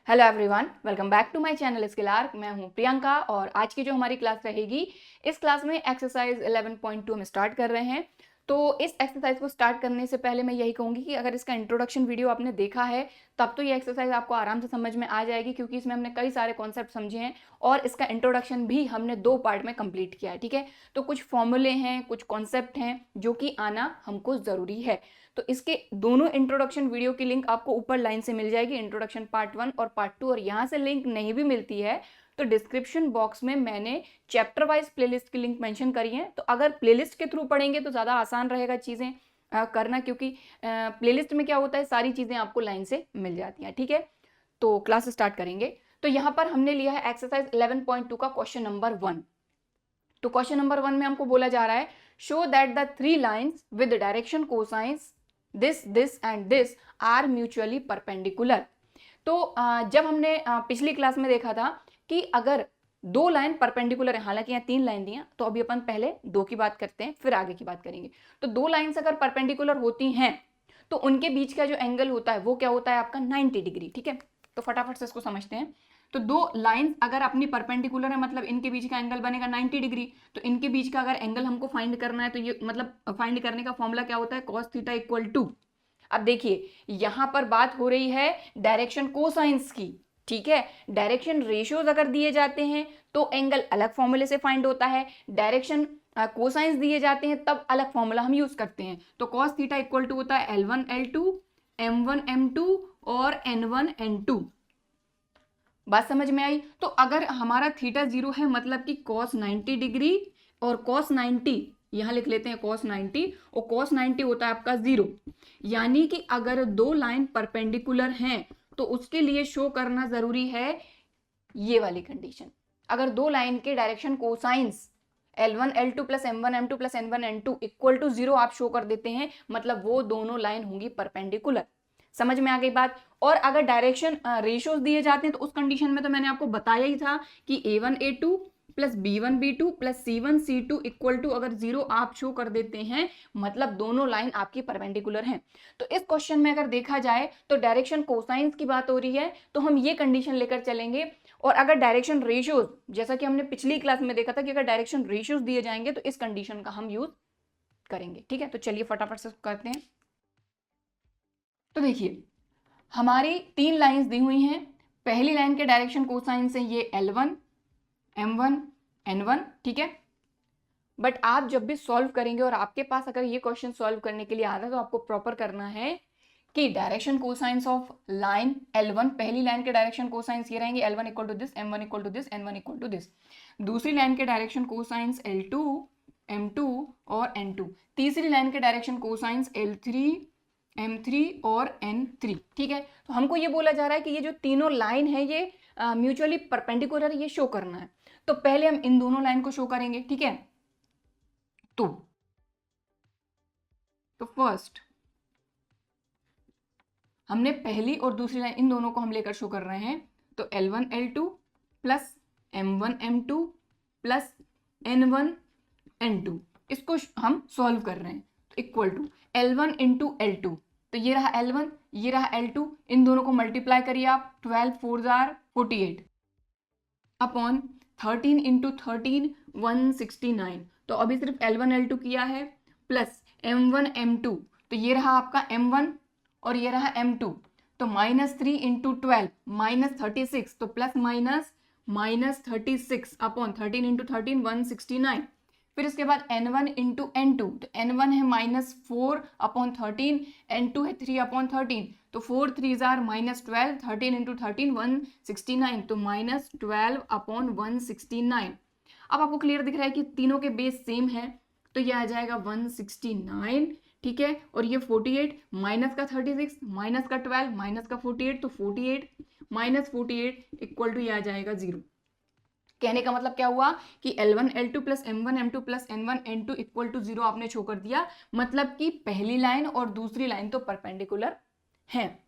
Hello everyone, welcome back to my channel Skill Arc. मैं हूं प्रियंका और आज की जो हमारी क्लास रहेगी, इस क्लास में एक्सरसाइज 11.2 हम स्टार्ट कर रहे हैं। तो इस एक्सरसाइज को स्टार्ट करने से पहले मैं यही कहूंगी कि अगर इसका इंट्रोडक्शन वीडियो आपने देखा है तब तो ये एक्सरसाइज आपको आराम से समझ में आ जाएगी, क्योंकि इसमें हमने कई सारे कॉन्सेप्ट समझे हैं और इसका इंट्रोडक्शन भी हमने 2 पार्ट में कंप्लीट किया है। ठीक है, तो कुछ फॉर्मूले हैं, कुछ कॉन्सेप्ट हैं जो कि आना हमको ज़रूरी है। तो इसके दोनों इंट्रोडक्शन वीडियो की लिंक आपको ऊपर लाइन से मिल जाएगी, इंट्रोडक्शन पार्ट 1 और पार्ट 2। और यहाँ से लिंक नहीं भी मिलती है तो डिस्क्रिप्शन बॉक्स में मैंने चैप्टर वाइज प्लेलिस्ट की लिंक मेंशन करी है। तो अगर प्लेलिस्ट के थ्रू पढ़ेंगे तो ज़्यादा आसान रहेगा चीज़ें करना, क्योंकि प्लेलिस्ट में क्या होता है, सारी चीज़ें आपको लाइन से मिल जाती हैं। ठीक है, तो क्लास स्टार्ट करेंगे। तो यहाँ पर हमने लिया है एक्सरसाइज 11.2 का क्वेश्चन नंबर 1। तो क्वेश्चन नंबर 1 में हमको बोला जा रहा है, show that the 3 lines with direction cosines this and this are mutually perpendicular. तो जब हमने पिछली क्लास में देखा था कि अगर 2 लाइन परपेंडिकुलर है, हालांकि यहाँ 3 लाइन दी हैं, तो अभी अपन पहले 2 की बात करते हैं फिर आगे की बात करेंगे। तो 2 लाइन्स अगर परपेंडिकुलर होती हैं तो उनके बीच का जो एंगल होता है वो क्या होता है आपका 90 डिग्री। ठीक है, तो फटाफट से इसको समझते हैं। तो 2 लाइंस अगर अपनी परपेंडिकुलर है मतलब इनके बीच का एंगल बनेगा 90 डिग्री। तो इनके बीच का अगर एंगल हमको फाइंड करना है तो ये मतलब फाइंड करने का फॉर्मूला क्या होता है, cos थीटा इक्वल टू। अब देखिए यहां पर बात हो रही है डायरेक्शन कोसाइंस की। ठीक है, डायरेक्शन रेशियोज अगर दिए जाते हैं तो एंगल अलग फॉर्मूले से फाइंड होता है, डायरेक्शन कोसाइंस दिए जाते हैं तब अलग फॉर्मूला हम यूज करते हैं। तो cos थीटा इक्वल टू होता है L1 L2 M1 M2 और N1 N2। बात समझ में आई? तो अगर हमारा थीटा 0 है मतलब कि cos 90 डिग्री, और cos 90 यहां लिख लेते हैं cos 90, और cos 90 होता है आपका 0। यानी कि अगर 2 लाइन परपेंडिकुलर हैं तो उसके लिए शो करना जरूरी है ये वाली कंडीशन। अगर 2 लाइन के direction cosines L1 L2 plus M1 M2 plus N1 N2 equal to 0 आप शो कर देते हैं, मतलब वो दोनों लाइन होंगी परपेंडिकुलर। समझ में आ गई बात? और अगर डायरेक्शन रेशियोज दिए जाते हैं तो उस कंडीशन में तो मैंने आपको बताया ही था कि A1 A2 plus B1 B2 plus C1 C2 equal to अगर 0 आप शो कर देते हैं मतलब दोनों लाइन आपकी परपेंडिकुलर हैं। तो इस क्वेश्चन में अगर देखा जाए तो डायरेक्शन कोसाइंस की बात हो रही है तो हम ये कंडीशन लेकर चलेंगे। और अगर डायरेक्शन रेशियोज, जैसा कि हमने पिछली क्लास में देखा था कि अगर डायरेक्शन रेशियोज दिए जाएंगे तो इस कंडीशन का हम यूज करेंगे। ठीक है, तो चलिए फटाफट से करते हैं। तो देखिए हमारी 3 लाइंस दी हुई हैं। पहली लाइन के डायरेक्शन कोसाइन से ये L1 M1 N1। ठीक है, बट आप जब भी सॉल्व करेंगे और आपके पास अगर ये क्वेश्चन सॉल्व करने के लिए आ रहा है तो आपको प्रॉपर करना है कि direction cosines of line L1, पहली लाइन के डायरेक्शन कोसाइंस ये रहेंगे L1 equal to this, M1 equal to this, N1 equal to this. दूसरी लाइन के डायरेक्शन कोसाइंस L2 M2 और N2। तीसरी लाइन के डायरेक्शन कोसाइंस L3 M3 और N3। ठीक है, तो हमको ये बोला जा रहा है कि ये जो तीनों लाइन है ये म्यूचुअली परपेंडिकुलर, ये शो करना है। तो पहले हम इन दोनों लाइन को शो करेंगे। ठीक है, तो फर्स्ट हमने पहली और दूसरी लाइन इन दोनों को हम लेकर शो कर रहे हैं। तो L1 L2 plus M1 M2 plus N1 N2, इसको हम सॉल्व कर रहे हैं। तो equal to L1 into L2, तो ये रहा L1 ये रहा L2, इन दोनों को मल्टीप्लाई करिए आप, 12 4 जार 48 अपॉन 13 इंटू 13 169। तो अभी सिर्फ L1 L2 किया है प्लस M1 M2, तो ये रहा आपका M1 और ये रहा M2। तो -3 इंटू 12 -36, तो प्लस -36 अपॉन 13 इंटू 13 169। फिर इसके बाद N1 इंटू N2, तो N1 है -4 अपॉन 13, N2 है 3 अपॉन 13, तो 4 3 जार -12, 13 इंटू 13 169, तो -12 अपॉन 169। अब आपको क्लियर दिख रहा है कि तीनों के बेस सेम है, तो ये आ जाएगा 169। ठीक है, और ये 48 माइनस का 36 माइनस का 12 माइनस का 48, तो 48 माइनस 48 इक्वल टू ये आ जाएगा 0। कहने का मतलब क्या हुआ कि L1 L2 plus M1 M2 plus N1 N2 equal to 0 आपने शो कर दिया, मतलब कि पहली लाइन और दूसरी लाइन तो परपेंडिकुलर है।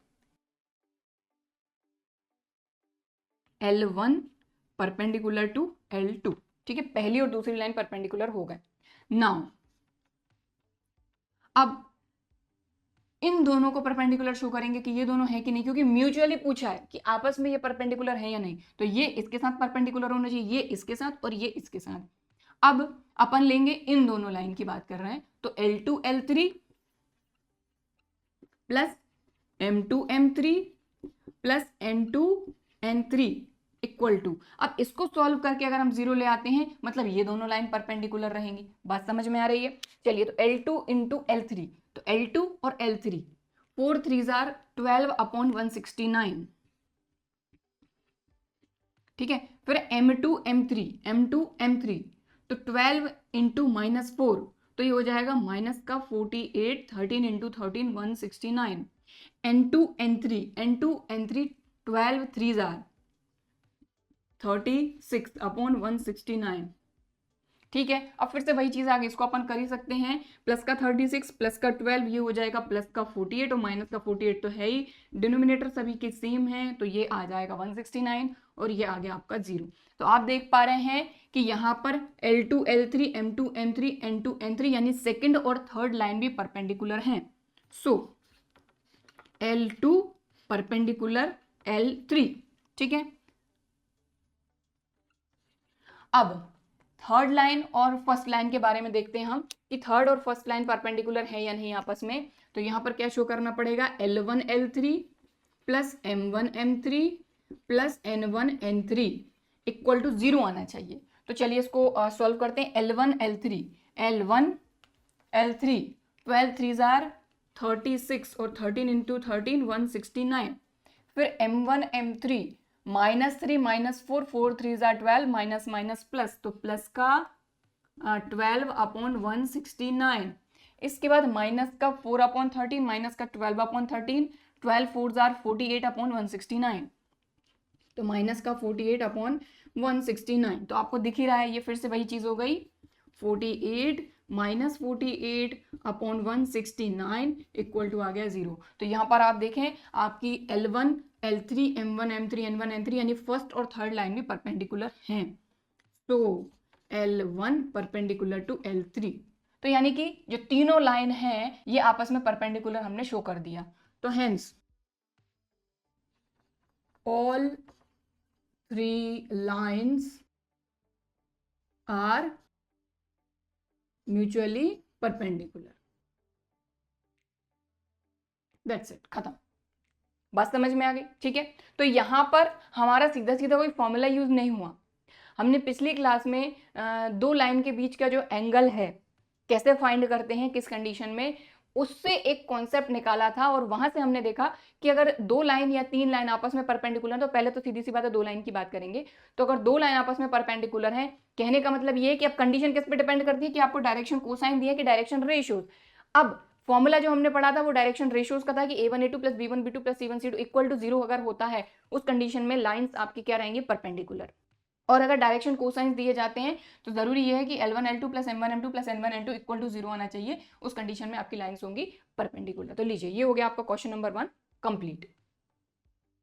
L1 perpendicular to L2। ठीक है, पहली और दूसरी लाइन परपेंडिकुलर हो गए। नाउ अब इन दोनों को परपेंडिकुलर शो करेंगे कि ये दोनों है कि नहीं, क्योंकि म्यूचुअली पूछा है कि आपस में ये परपेंडिकुलर है या नहीं, तो ये इसके साथ परपेंडिकुलर होना चाहिए, ये इसके साथ और ये इसके साथ। अब अपन लेंगे इन दोनों लाइन की बात कर रहे हैं, तो L2 L3 plus M2 M3 plus N2 N3 equal to, अब इसको सॉल्व करके अगर हम जीरो ले आते हैं मतलब ये दोनों लाइन परपेंडिकुलर रहेंगी। बात समझ में आ रही है? चलिए, तो L2 इंटू L3, तो L2 और L3 4 3 जार 12/169, ठीक है। फिर M2 M3 तो 12 इंटू -4, तो ये हो जाएगा माइनस का 48, 13 इंटू 13 169। N2 N3 12 3 जार 36/169, ठीक है। अब फिर से वही चीज आगे इसको अपन कर ही सकते हैं, प्लस का 36 प्लस का 12 ये हो जाएगा प्लस का 48 और माइनस का 48 तो है ही, डिनोमिनेटर सभी के सेम है, तो ये आ जाएगा 169 और ये आ गया आपका 0। तो आप देख पा रहे हैं कि यहाँ पर L2 L3 M2 M3 N2 N3 यानी सेकेंड और थर्ड लाइन भी परपेंडिकुलर हैं। सो L2 परपेंडिकुलर L3, ठीक है। अब थर्ड लाइन और फर्स्ट लाइन के बारे में देखते हैं हम कि थर्ड और फर्स्ट लाइन परपेंडिकुलर है या नहीं आपस में। तो यहां पर क्या शो करना पड़ेगा, L1 L3 plus M1 M3 plus N1 N3 equal to 0 आना चाहिए। तो चलिए इसको सॉल्व करते हैं। L1 L3 12 3 जार 36 और 13 इंटू 13 169। फिर M1 M3 -3 -4 4 3 jar 12 minus minus plus, तो प्लस का 12/169। इसके बाद माइनस का 4/13 माइनस का 12/13, 12 4 जार 48/169, तो माइनस का 48/169। तो आपको दिख ही रहा है, ये फिर से वही चीज हो गई, 48 माइनस 48/169 इक्वल टू आ गया 0। तो यहाँ पर आप देखें आपकी L1 L3 M1 M3 N1 N3 यानी फर्स्ट और थर्ड लाइन भी परपेंडिकुलर हैं। तो L1 परपेंडिकुलर टू L3, तो यानी कि जो तीनों लाइन हैं ये आपस में परपेंडिकुलर हमने शो कर दिया। तो hence all 3 lines are mutually perpendicular. That's it, खत्म। बात समझ में आ गई, ठीक है। तो यहां पर हमारा सीधा सीधा कोई फॉर्मूला यूज नहीं हुआ। हमने पिछली क्लास में दो लाइन के बीच का जो एंगल है कैसे फाइंड करते हैं किस कंडीशन में, उससे एक कॉन्सेप्ट निकाला था और वहां से हमने देखा कि अगर दो लाइन या तीन लाइन आपस में परपेंडिकुलर, तो पहले तो सीधी सी बात है दो लाइन की बात करेंगे। तो अगर दो लाइन आपस में परपेंडिकुलर है, कहने का मतलब ये है कि अब कंडीशन किस पे डिपेंड करती है कि आपको डायरेक्शन कोसाइन दिया कि डायरेक्शन रेशियोज। अब फॉर्मूला जो हमने पढ़ा था वो डायरेक्शन रेशियोज का था कि A1 A2 plus B1 B2 plus C1 C2 equal to 0 अगर होता है उस कंडीशन में लाइंस आपकी क्या रहेंगी, परपेंडिकुलर। और अगर डायरेक्शन कोसाइंस दिए जाते हैं तो जरूरी यह है कि L1 L2 plus M1 M2 plus N1 N2 equal to 0 आना चाहिए, उस कंडीशन में आपकी लाइंस होंगी परपेंडिकुलर। तो लीजिए ये हो गया आपका क्वेश्चन नंबर 1 कंप्लीट।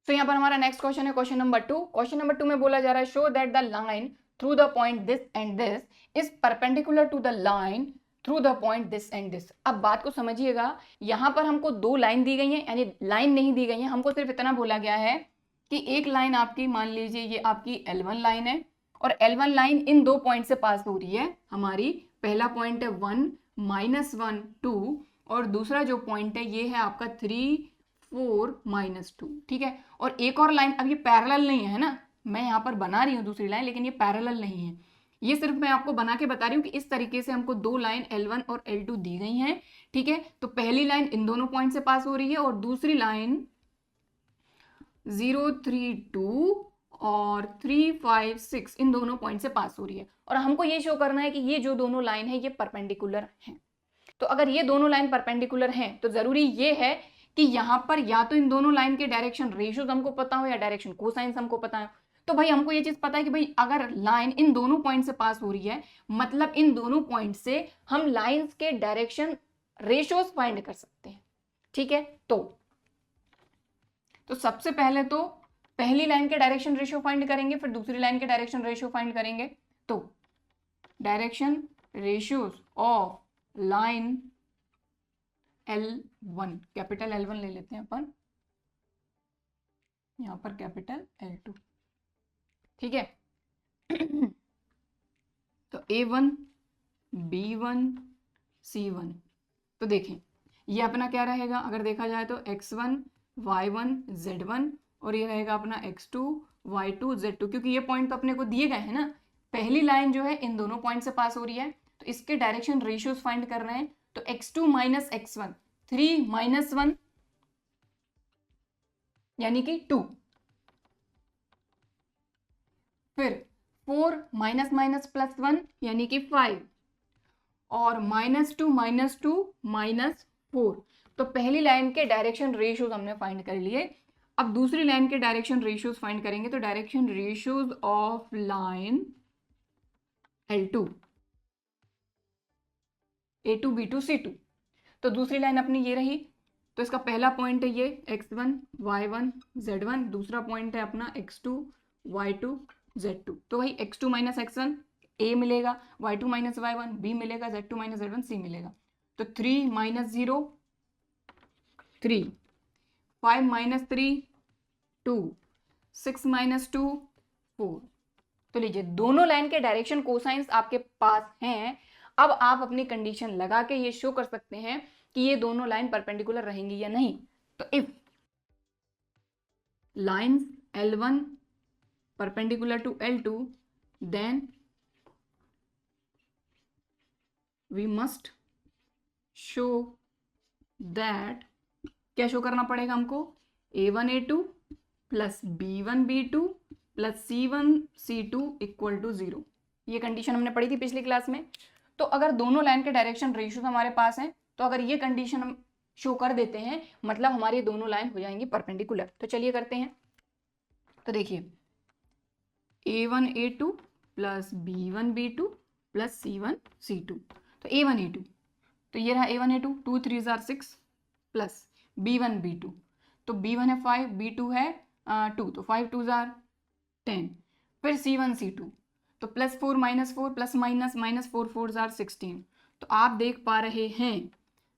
तो यहाँ पर हमारा नेक्स्ट क्वेश्चन है क्वेश्चन नंबर 2। क्वेश्चन नंबर 2 में बोला जा रहा है show that the line through the point this and this is perpendicular to the line through the point this and this. अब बात को समझिएगा, यहाँ पर हमको दो लाइन दी गई है, यानी लाइन नहीं दी गई है, हमको सिर्फ इतना बोला गया है कि एक लाइन आपकी मान लीजिए ये आपकी L1 लाइन है और L1 लाइन इन दो पॉइंट से पास हो रही है हमारी। पहला पॉइंट है 1 -1 2 और दूसरा जो पॉइंट है ये है आपका 3 4 -2, ठीक है। और एक और लाइन, अब ये पैरेलल नहीं है ना, मैं यहाँ पर बना रही हूँ दूसरी लाइन लेकिन ये पैरेलल नहीं है, ये सिर्फ मैं आपको बना के बता रही हूँ कि इस तरीके से हमको दो लाइन L1 और L2 दी गई हैं, ठीक है। तो पहली लाइन इन दोनों पॉइंट से पास हो रही है और दूसरी लाइन 0 3 2 और 3 5 6 इन दोनों पॉइंट से पास हो रही है और हमको ये शो करना है कि ये जो दोनों लाइन है ये परपेंडिकुलर हैं। तो अगर ये दोनों लाइन परपेंडिकुलर हैं तो जरूरी ये है कि यहाँ पर या तो इन दोनों लाइन के डायरेक्शन रेशियोज हमको पता हो या डायरेक्शन कोसाइंस हमको पता हो। तो भाई हमको ये चीज पता है कि भाई अगर लाइन इन दोनों पॉइंट से पास हो रही है मतलब इन दोनों पॉइंट से हम लाइंस के डायरेक्शन रेशियोज फाइंड कर सकते हैं, ठीक है। तो सबसे पहले तो पहली लाइन के डायरेक्शन रेशियो फाइंड करेंगे, फिर दूसरी लाइन के डायरेक्शन रेशियो फाइंड करेंगे। तो direction ratios of line L1, capital L1 ले लेते हैं अपन, यहाँ पर कैपिटल L2, ठीक है। तो A1, B1, C1, तो देखें ये अपना क्या रहेगा, अगर देखा जाए तो X1, Y1, Z1, और ये रहेगा अपना X2, Y2, Z2, क्योंकि ये पॉइंट तो अपने को दिए गए हैं ना। पहली लाइन जो है इन दोनों पॉइंट से पास हो रही है, तो इसके डायरेक्शन रेशियोज फाइंड कर रहे हैं। तो X2 माइनस X1, 3 माइनस 1 यानी कि 2, फिर 4 माइनस माइनस प्लस 1 यानी कि 5, और -2 माइनस 4। तो पहली लाइन के डायरेक्शन रेशियोज हमने फाइंड कर लिए। अब दूसरी लाइन के डायरेक्शन रेशियोज फाइंड करेंगे। तो direction ratios of line L2, A2, B2, C2, तो दूसरी लाइन अपनी ये रही। तो इसका पहला पॉइंट है ये X1, Y1, Z1, दूसरा पॉइंट है अपना X2, Y2, Z2। तो वही X2 माइनस X1 A मिलेगा, Y2 माइनस Y1 B मिलेगा, Z2 माइनस Z1 C मिलेगा। तो 3 माइनस 0 3, 5 माइनस 3 2, 6 माइनस 2 4। तो लीजिए दोनों लाइन के डायरेक्शन कोसाइंस आपके पास हैं। अब आप अपनी कंडीशन लगा के ये शो कर सकते हैं कि ये दोनों लाइन परपेंडिकुलर रहेंगी या नहीं। तो if lines L1 perpendicular to L2, then we must show that, क्या शो करना पड़ेगा हमको, A1 A2 plus B1 B2 plus C1 C2 equal to 0। ये कंडीशन हमने पढ़ी थी पिछली क्लास में। तो अगर दोनों लाइन के डायरेक्शन रेशियो हमारे पास हैं, तो अगर ये कंडीशन हम शो कर देते हैं, मतलब हमारी दोनों लाइन हो जाएंगी परपेंडिकुलर। तो चलिए करते हैं। तो देखिए A1 A2 plus B1 B2 plus C1 C2, तो A1 A2, तो ये रहा A1 A2, 2 3 6 plus B1 B2, तो B1 है 5, B2 है 2, तो 5 2 10, फिर C1 C2, तो प्लस 4 माइनस 4 प्लस माइनस 4 4 16। तो आप देख पा रहे हैं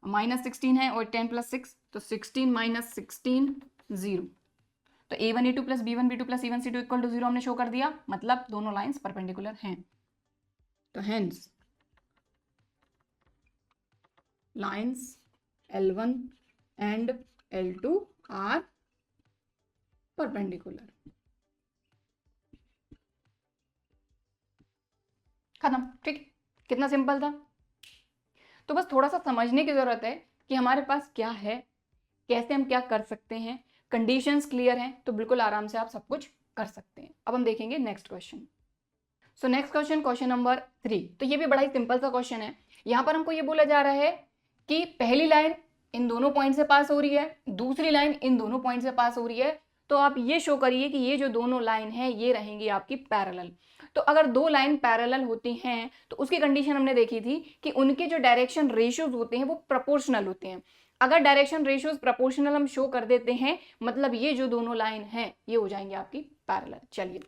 माइनस 16 है और 10 प्लस 6, तो 16 माइनस 16 0। तो A1 A2 plus B1 B2 plus C1 C2 equal to 0 हमने शो कर दिया, मतलब दोनों लाइंस परपेंडिकुलर हैं। तो hence lines L1 and L2 are perpendicular. खत्म, ठीक। कितना सिंपल था। तो बस थोड़ा सा समझने की जरूरत है कि हमारे पास क्या है, कैसे हम क्या कर सकते हैं। कंडीशंस क्लियर हैं तो बिल्कुल आराम से आप सब कुछ कर सकते हैं। अब हम देखेंगे नेक्स्ट क्वेश्चन। सो नेक्स्ट क्वेश्चन, क्वेश्चन नंबर 3। तो ये भी बड़ा ही सिंपल सा क्वेश्चन है। यहाँ पर हमको ये बोला जा रहा है कि पहली लाइन इन दोनों पॉइंट से पास हो रही है, दूसरी लाइन इन दोनों पॉइंट से पास हो रही है। तो आप ये शो करिए कि ये जो दोनों लाइन है ये रहेंगी आपकी पैरेलल। तो अगर दो लाइन पैरेलल होती हैं तो उसकी कंडीशन हमने देखी थी कि उनके जो डायरेक्शन रेशियोज होते हैं वो प्रोपोर्शनल होते हैं। अगर डायरेक्शन रेशियोज प्रोपोर्शनल हम शो कर देते हैं, मतलब ये जो दोनों लाइन हैं ये हो जाएंगे आपकी पैरेलल। चलिए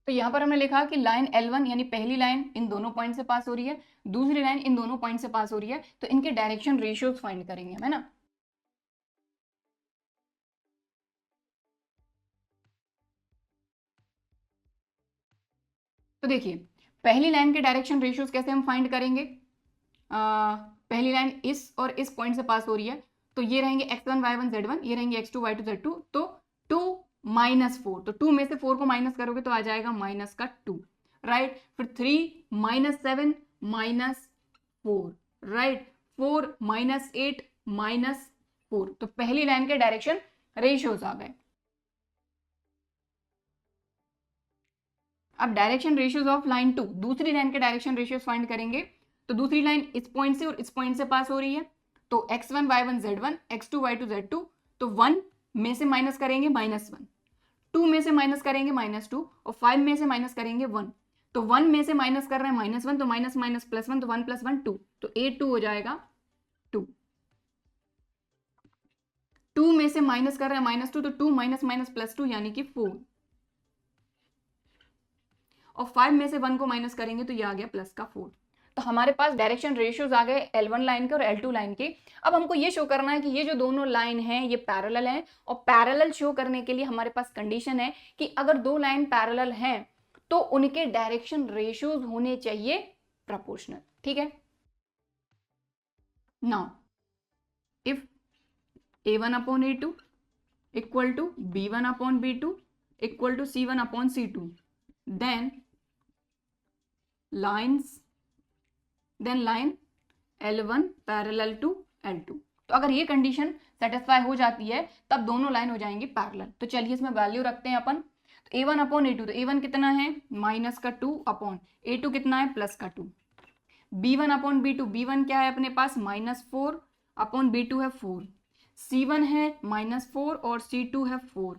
तो यहां पर हमने लिखा कि लाइन L1 यानी पहली लाइन इन दोनों पॉइंट से पास हो रही है, दूसरी लाइन इन दोनों पॉइंट से पास हो रही है, तो इनके डायरेक्शन रेशियोज फाइंड करेंगे, है ना। तो देखिए पहली लाइन के डायरेक्शन रेशियोज कैसे हम फाइंड करेंगे। पहली लाइन इस और इस पॉइंट से पास हो रही है, तो ये रहेंगे x1 y1 z1, ये रहेंगे x2 y2 z2। तो 2 माइनस 4, तो 2 में से 4 को माइनस करोगे तो आ जाएगा माइनस का 2, राइट। फिर 3 minus 7 minus 4, right. 4 minus 8 minus 4। तो पहली लाइन के डायरेक्शन रेशियोज आ गए। अब डायरेक्शन रेशियोज ऑफ लाइन 2, दूसरी लाइन के डायरेक्शन रेशियोज फाइंड करेंगे। तो दूसरी लाइन इस पॉइंट से और इस पॉइंट से पास हो रही है, तो x1 y1 z1, x2 y2 z2, तो 1 में से माइनस करेंगे -1, 2 में से माइनस करेंगे -2 और 5 में से माइनस करेंगे 1। तो 1 में से माइनस कर रहे हैं -1, तो माइनस माइनस प्लस 1, तो 1 + 1 2, तो A2 हो जाएगा 2। 2 में से माइनस कर रहे हैं -2, तो 2 माइनस माइनस प्लस 2 यानी कि 4। और 5 में से 1 को माइनस करेंगे तो ये आ गया प्लस का 4। तो हमारे पास डायरेक्शन रेशियोज आ गए L1 लाइन के और L2 लाइन के। अब हमको ये शो करना है कि ये जो दोनों लाइन हैं ये पैरेलल हैं, और पैरेलल शो करने के लिए हमारे पास कंडीशन है कि अगर दो लाइन पैरेलल हैं तो उनके डायरेक्शन रेशियोज होने चाहिए प्रोपोर्शनल। ठीक है, now if A1/A2 equal to B1/B2 equal to C1/C2, then line L1 parallel to L2। तो अगर ये कंडीशन सेटिस्फाई हो जाती है तब दोनों लाइन हो जाएंगी पैरेलल। तो चलिए इसमें वैल्यू रखते हैं अपन। तो A1/A2, तो A1 कितना है -2 अपॉन A2 कितना है +2। B1/B2, B1 क्या है अपने पास -4 अपॉन B2 है 4। C1 है -4 और C2 है 4।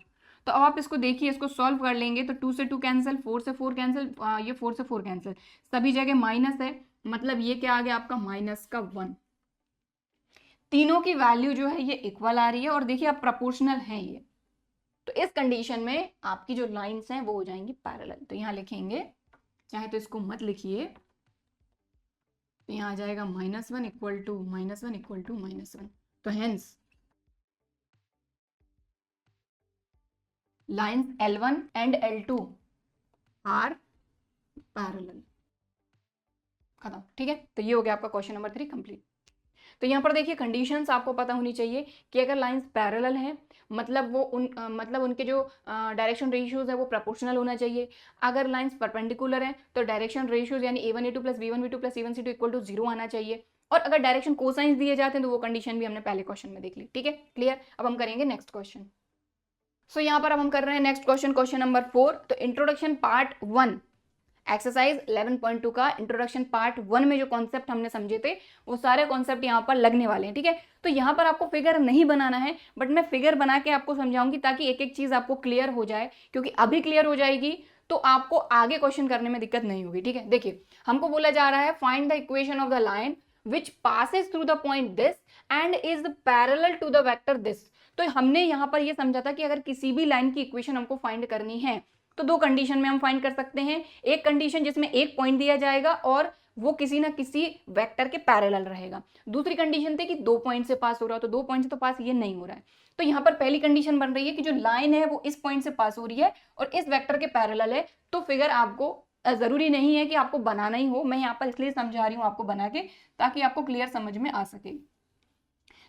तो अब आप इसको देखिए, इसको सॉल्व कर लेंगे तो 2 से 2 कैंसिल, 4 से 4 कैंसिल, ये 4 से 4 कैंसिल, सभी जगह माइनस है, मतलब ये क्या आ गया आपका -1। तीनों की वैल्यू जो है ये इक्वल आ रही है और देखिए आप प्रोपोर्शनल है ये। तो इस कंडीशन में आपकी जो लाइंस हैं वो हो जाएंगी पैरेलल। तो यहां लिखेंगे, चाहे तो इसको मत लिखिए, तो यहां आ जाएगा -1 इक्वल टू -1 इक्वल टू -1। तो hence lines L1 and L2 are parallel। खत्म। ठीक है, तो ये हो गया आपका क्वेश्चन नंबर 3 कंप्लीट। तो यहाँ पर देखिए कंडीशंस आपको पता होनी चाहिए कि अगर लाइंस पैरेलल हैं मतलब वो मतलब उनके जो डायरेक्शन रेशियोज है वो प्रोपोर्शनल होना चाहिए। अगर लाइंस परपेंडिकुलर हैं तो डायरेक्शन रेशियोज यानी A1A2 + B1B2 + C1C2 equal to 0 आना चाहिए। और अगर डायरेक्शन कोसाइंस दिए जाते हैं तो वो कंडीशन भी हमने पहले क्वेश्चन में देख ली। ठीक है, क्लियर। अब हम करेंगे नेक्स्ट क्वेश्चन। सो यहाँ पर अब हम कर रहे हैं नेक्स्ट क्वेश्चन, क्वेश्चन नंबर 4। तो इंट्रोडक्शन पार्ट 1 एक्सरसाइज 11.2 का इंट्रोडक्शन पार्ट 1 में जो कॉन्सेप्ट हमने समझे थे वो सारे कॉन्सेप्ट यहाँ पर लगने वाले हैं। ठीक है, तो यहाँ पर आपको फिगर नहीं बनाना है, बट मैं फिगर बना के आपको समझाऊंगी ताकि एक एक चीज आपको क्लियर हो जाए, क्योंकि अभी क्लियर हो जाएगी तो आपको आगे क्वेश्चन करने में दिक्कत नहीं होगी। ठीक है, देखिए हमको बोला जा रहा है find the equation of the line which passes through the point this and is parallel to the vector this. तो हमने यहाँ पर ये समझा था कि अगर किसी भी लाइन की इक्वेशन हमको फाइंड करनी है तो दो कंडीशन में हम फाइंड कर सकते हैं। एक कंडीशन जिसमें एक पॉइंट दिया जाएगा और वो किसी ना किसी वेक्टर के पैरेलल रहेगा। दूसरी कंडीशन थी कि 2 पॉइंट से पास हो रहा, तो 2 पॉइंट से तो पास ये नहीं हो रहा है। तो यहाँ पर पहली कंडीशन बन रही है कि जो लाइन है वो इस पॉइंट से पास हो रही है और इस वेक्टर के पैरेलल है। तो फिगर आपको जरूरी नहीं है कि आपको बनाना ही हो, मैं यहाँ पर इसलिए समझा रही हूँ आपको बना के ताकि आपको क्लियर समझ में आ सके।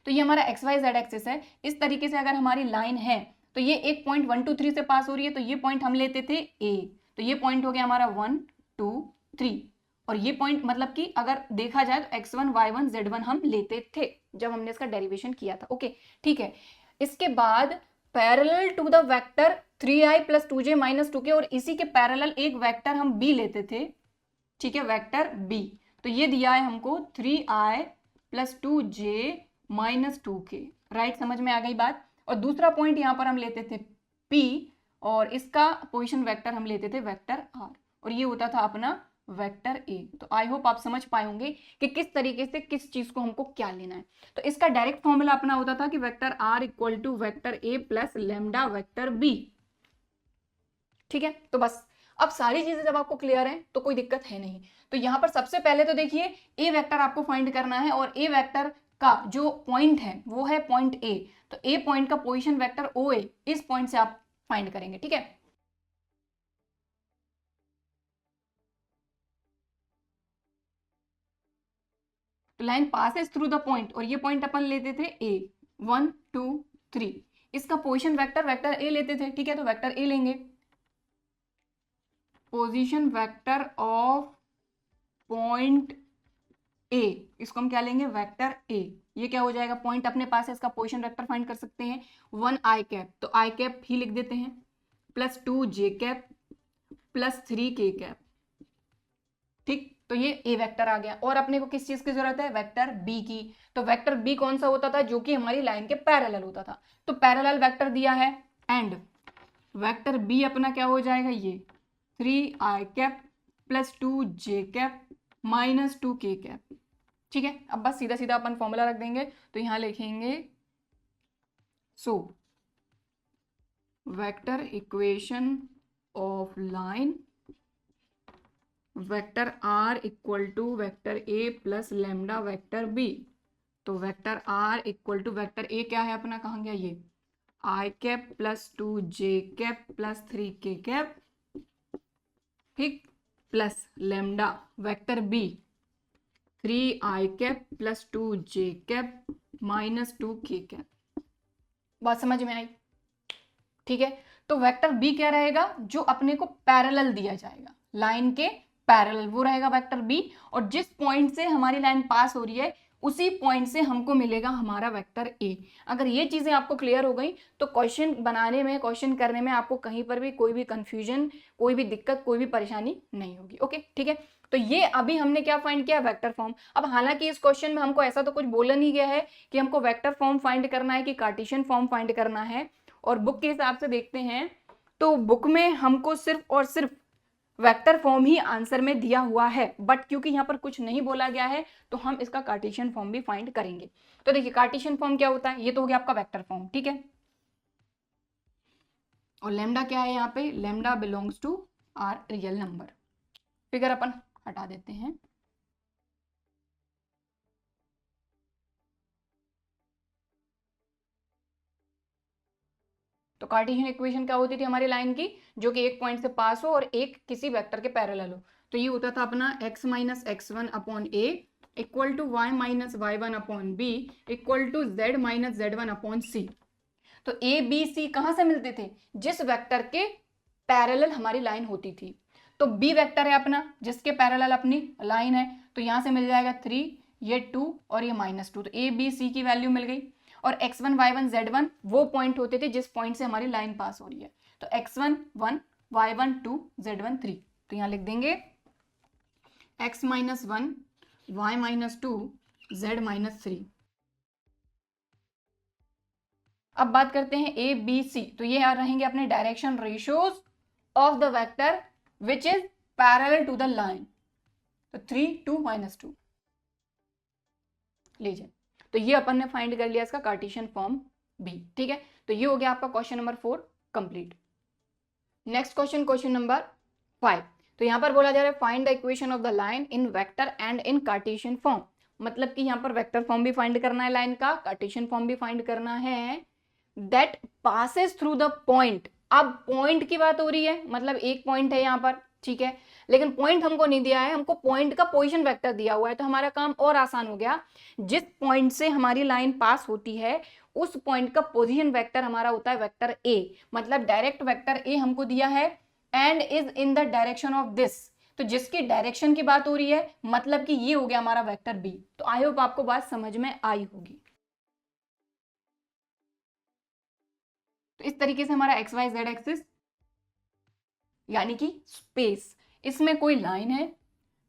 तो ये हमारा XYZ एक्सिस है। इस तरीके से अगर हमारी लाइन है तो ये एक पॉइंट 1 2 3 से पास हो रही है, तो ये पॉइंट हम लेते थे A, तो ये पॉइंट हो गया हमारा 1 2 3। और ये पॉइंट मतलब कि अगर देखा जाए तो x1 y1 z1 हम लेते थे जब हमने इसका डेरिवेशन किया था। ओके ठीक है, इसके बाद parallel to the vector 3i + 2j - 2k, और इसी के पैरेलल एक वेक्टर हम b लेते थे। ठीक है, वेक्टर b, तो ये दिया है हमको 3i + 2j - 2k। राइट, समझ में आ गई बात। और दूसरा पॉइंट यहाँ पर हम लेते थे P और इसका पोजीशन वेक्टर हम लेते थे वेक्टर R, और ये होता था अपना वेक्टर A। तो आई होप आप समझ पाए होंगे कि किस तरीके से किस चीज को हमको क्या लेना है। तो इसका डायरेक्ट फॉर्मूला अपना होता था कि vector R equal to vector A plus lambda vector B। ठीक है, तो बस अब सारी चीजें जब आपको क्लियर है तो कोई दिक्कत है नहीं। तो यहाँ पर सबसे पहले तो देखिए A वेक्टर आपको फाइंड करना है और A वेक्टर का जो पॉइंट है वो है पॉइंट A। तो A पॉइंट का पोजीशन वेक्टर OA इस पॉइंट से आप फाइंड करेंगे। ठीक है, तो line passes through the point और ये पॉइंट अपन लेते थे A 1 2 3, इसका पोजीशन वेक्टर वेक्टर A लेते थे। ठीक है, तो वेक्टर A लेंगे, position vector of point A, इसको हम क्या लेंगे वेक्टर A। ये क्या हो जाएगा, पॉइंट अपने पास है, इसका पोजीशन वेक्टर फाइंड कर सकते हैं 1i कैप, तो i कैप ही लिख देते हैं, plus 2j cap plus 3k cap. ठीक, तो ये A वेक्टर आ गया। और अपने को किस चीज की जरूरत है, वेक्टर B की। तो वेक्टर B कौन सा होता था, जो कि हमारी लाइन के पैरेलल होता था। तो पैरेलल वेक्टर दिया है एंड वेक्टर B अपना क्या हो जाएगा, ये 3i cap plus 2j cap minus 2k cap. ठीक है, अब बस सीधा सीधा अपन फॉर्मूला रख देंगे, तो यहां लिखेंगे so vector equation of line vector r equal to vector a plus lambda vector b। तो vector r equal to vector a क्या है अपना, कहाँ गया ये, i cap plus 2j cap plus 3k cap, ठीक, plus lambda vector b 3i cap plus 2j cap minus 2k cap. बात समझ में आई? ठीक है, तो वेक्टर बी क्या रहेगा, जो अपने को पैरेलल दिया जाएगा, लाइन के पैरेलल, वो रहेगा वेक्टर बी। और जिस पॉइंट से हमारी लाइन पास हो रही है उसी पॉइंट से हमको मिलेगा हमारा वेक्टर ए। अगर ये चीजें आपको क्लियर हो गई तो क्वेश्चन बनाने में, क्वेश्चन करने में आपको कहीं पर भी कोई भी कंफ्यूजन, कोई भी दिक्कत, कोई भी परेशानी नहीं होगी। ओके, ठीक है, तो ये अभी हमने क्या फाइंड किया, वेक्टर फॉर्म। अब हालांकि इस क्वेश्चन में हमको ऐसा तो कुछ बोला नहीं गया है कि हमको वेक्टर फॉर्म फाइंड करना है कि कार्टेशियन फॉर्म फाइंड करना है। और बुक के हिसाब से देखते हैं तो बुक में हमको सिर्फ और सिर्फ वेक्टर फॉर्म ही आंसर में दिया हुआ है, बट क्योंकि यहाँ पर कुछ नहीं बोला गया है तो हम इसका कार्टेशियन फॉर्म भी फाइंड करेंगे। तो देखिए कार्टेशियन फॉर्म क्या होता है, ये तो हो गया आपका वेक्टर फॉर्म, ठीक है। और लेमडा क्या है यहाँ पे, lambda belongs to R real number. Figure अपन हटा देते हैं। तो कार्टेशियन इक्वेशन क्या होती थी हमारी लाइन की, जो कि एक पॉइंट से पास हो और एक किसी वेक्टर के पैरेलल हो। तो ये होता था अपना x minus x1 upon a equal to y minus y1 upon b equal to z minus z1 upon c। तो a b c कहां से मिलते थे, जिस वेक्टर के पैरेलल हमारी लाइन होती थी। तो b वेक्टर है अपना, जिसके पैरेलल अपनी लाइन है, तो यहां से मिल जाएगा 3, ये 2 और ये -2। तो a b c की वैल्यू मिल गई। और x1 y1 z1 वो पॉइंट होते थे जिस पॉइंट से हमारी लाइन पास हो रही है। तो x1 1, y1 2, z1 3। तो यहां लिख देंगे x minus 1, y minus 2, z minus 3। अब बात करते हैं ए बी सी। तो ये रहेंगे अपने direction ratios of the vector which is parallel to the line. तो 3 2 -2 लीजिए। तो ये अपन ने फाइंड कर लिया इसका कार्टेशियन फॉर्म बी, ठीक है। तो ये हो गया आपका question number 4 complete. Next question, question number 5। तो यहां पर बोला जा रहा है find the equation of the line in vector and in Cartesian form. मतलब कि यहां पर वेक्टर फॉर्म भी फाइंड करना है लाइन का, कार्टेशियन फॉर्म भी फाइंड करना है, that passes through the point. अब पॉइंट की बात हो रही है, मतलब एक पॉइंट है यहां पर, ठीक है, लेकिन पॉइंट हमको नहीं दिया है, हमको पॉइंट का पोजीशन वेक्टर दिया हुआ है। तो हमारा काम और आसान हो गया, जिस पॉइंट से हमारी लाइन पास होती है उस पॉइंट का पोजीशन वेक्टर हमारा होता है वेक्टर ए। मतलब डायरेक्ट वेक्टर ए हमको दिया है and is in the direction of this. तो जिसकी डायरेक्शन की बात हो रही है, मतलब कि ये हो गया हमारा वेक्टर बी। तो आई होप आपको बात समझ में आई होगी। तो इस तरीके से हमारा एक्स वाई जेड एक्सिस यानी कि स्पेस, इसमें कोई लाइन है,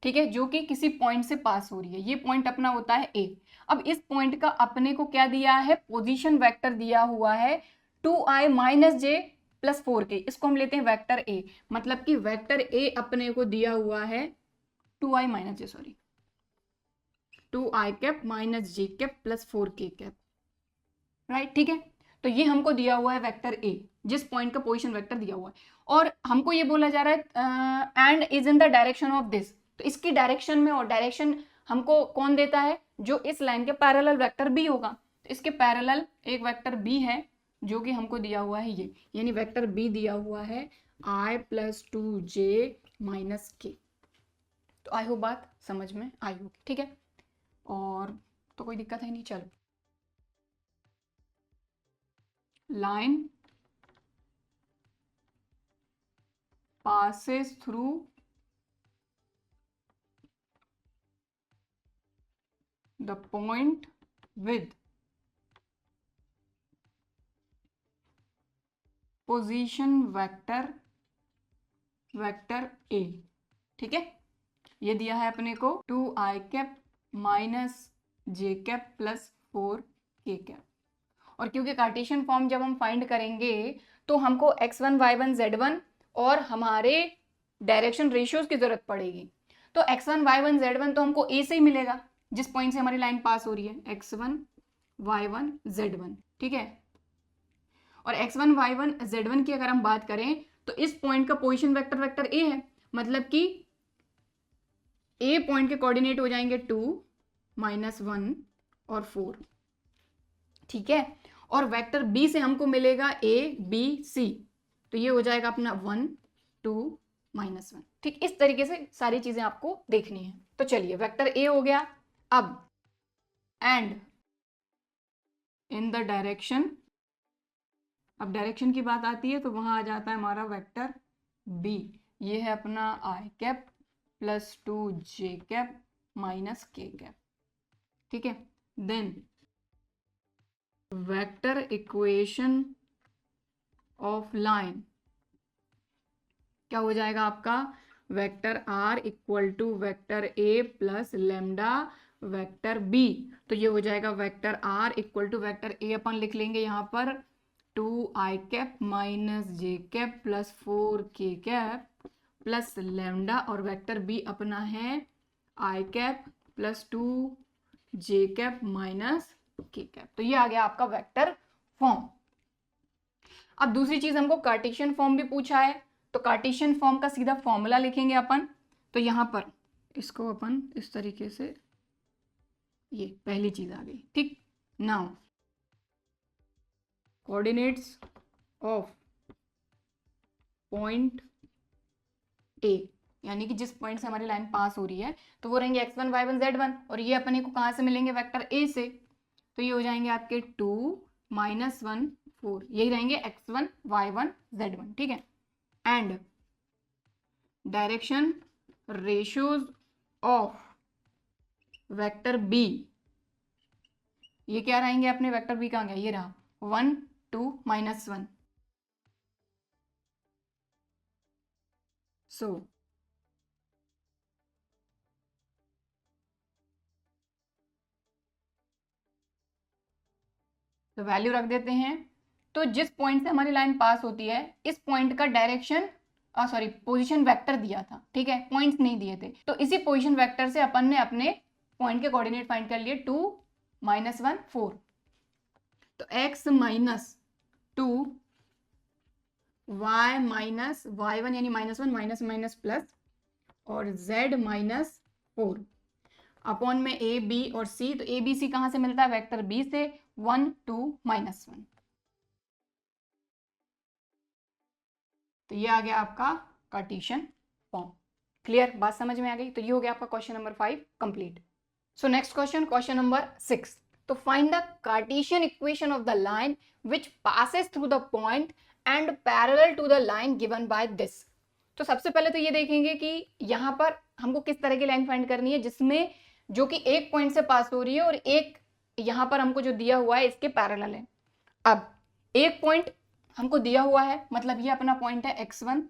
ठीक है, जो कि किसी पॉइंट से पास हो रही है। ये पॉइंट अपना होता है ए। अब इस पॉइंट का अपने को क्या दिया है, पोजीशन वेक्टर दिया हुआ है 2i माइनस जे प्लस 4k। इसको हम लेते हैं वेक्टर ए। मतलब कि वेक्टर ए अपने को दिया हुआ है 2i minus j, sorry 2i cap minus j cap plus 4k cap, right, ठीक है। तो ये हमको दिया हुआ है वेक्टर ए, जिस पॉइंट का पोजीशन वेक्टर दिया हुआ है। और हमको ये बोला जा रहा है and is in the direction of this. तो इसकी डायरेक्शन में, और डायरेक्शन हमको कौन देता है, जो इस लाइन के पैरेलल वेक्टर बी होगा। तो इसके पैरेलल एक वेक्टर बी है जो कि हमको दिया हुआ है ये, यानी वेक्टर बी दिया हुआ है i प्लस 2j माइनस के। तो आई होप बात समझ में आई होगी, ठीक है। और तो कोई दिक्कत है नहीं, चलो। line passes through the point with position vector a, ठीक है। ये दिया है अपने को 2i cap minus j cap plus 4k cap. और क्योंकि कार्टेशियन फॉर्म जब हम फाइंड करेंगे तो हमको x1 y1 z1 और हमारे डायरेक्शन रेशियोज की जरूरत पड़ेगी। तो x1 y1 z1 तो हमको a से ही मिलेगा, जिस पॉइंट से हमारी लाइन पास हो रही है, x1 y1 z1, ठीक है। और x1 y1 z1 की अगर हम बात करें तो इस पॉइंट का पोजीशन वेक्टर वेक्टर a है, मतलब कि a पॉइंट के कोऑर्डिनेट हो जाएंगे 2 -1 और 4, ठीक है। और वेक्टर b से हमको मिलेगा a b c, तो ये हो जाएगा अपना 1 2 -1, ठीक। इस तरीके से सारी चीजें आपको देखनी है। तो चलिए वेक्टर a हो गया। अब एंड इन द डायरेक्शन, अब डायरेक्शन की बात आती है तो वहां आ जाता है हमारा वेक्टर b, ये है अपना i cap plus 2 j cap minus k cap, ठीक है। Then vector equation of line क्या हो जाएगा आपका, vector r equal to vector a plus lambda vector b, तो ये हो जाएगा vector r equal to vector a, अपन लिख लेंगे यहाँ पर 2i cap minus j cap plus 4k cap plus lambda, और वेक्टर b अपना है i cap plus 2j cap minus k cap. तो ये आ गया आपका वेक्टर फॉर्म। अब दूसरी चीज हमको कार्टेशियन फॉर्म भी पूछा है, तो कार्टेशियन फॉर्म का सीधा फॉर्मूला लिखेंगे अपन। तो यहां पर इसको अपन इस तरीके से, ये पहली चीज आ गई, ठीक। Now coordinates of point A, यानी कि जिस पॉइंट से हमारी लाइन पास हो रही है, तो वो रहेंगे x1 y1 z1, और ये अपने को कहां से मिलेंगे, वेक्टर ए से। तो ये हो जाएंगे आपके 2 -1 4, यही रहेंगे x1 y1 z1, ठीक है। And direction ratios of vector B, ये क्या रहेंगे अपने, वेक्टर बी कहाँ गया, ये रहा 1 2 -1। सो तो वैल्यू रख देते हैं। तो जिस पॉइंट से हमारी लाइन पास होती है, इस पॉइंट का डायरेक्शन सॉरी पोजीशन वेक्टर दिया था, ठीक है, पॉइंट्स नहीं दिए थे। तो इसी पोजीशन वेक्टर से अपन ने अपने पॉइंट के कोऑर्डिनेट फाइंड कर लिए 2 -1 4। तो x minus 2 y minus y1 यानी -1 माइनस माइनस प्लस, और z माइनस 4 अपॉन में a b और c। तो a b c कहां से मिलता है, वेक्टर b से 1 2 -1। तो ये आ गया आपका कार्टेशियन फॉर्म। क्लियर, बात समझ में आ गई। तो ये हो गया आपका question number 5 complete. So next question, question number 6। तो find the Cartesian equation of the line which passes through the point and parallel to the line given by this. तो सबसे पहले तो ये देखेंगे कि यहां पर हमको किस तरह की लाइन फाइंड करनी है, जिसमें जो कि एक पॉइंट से पास हो रही है और एक यहां पर हमको जो दिया हुआ है इसके पैरेलल है। अब एक पॉइंट हमको दिया हुआ है, मतलब ये अपना पॉइंट है x1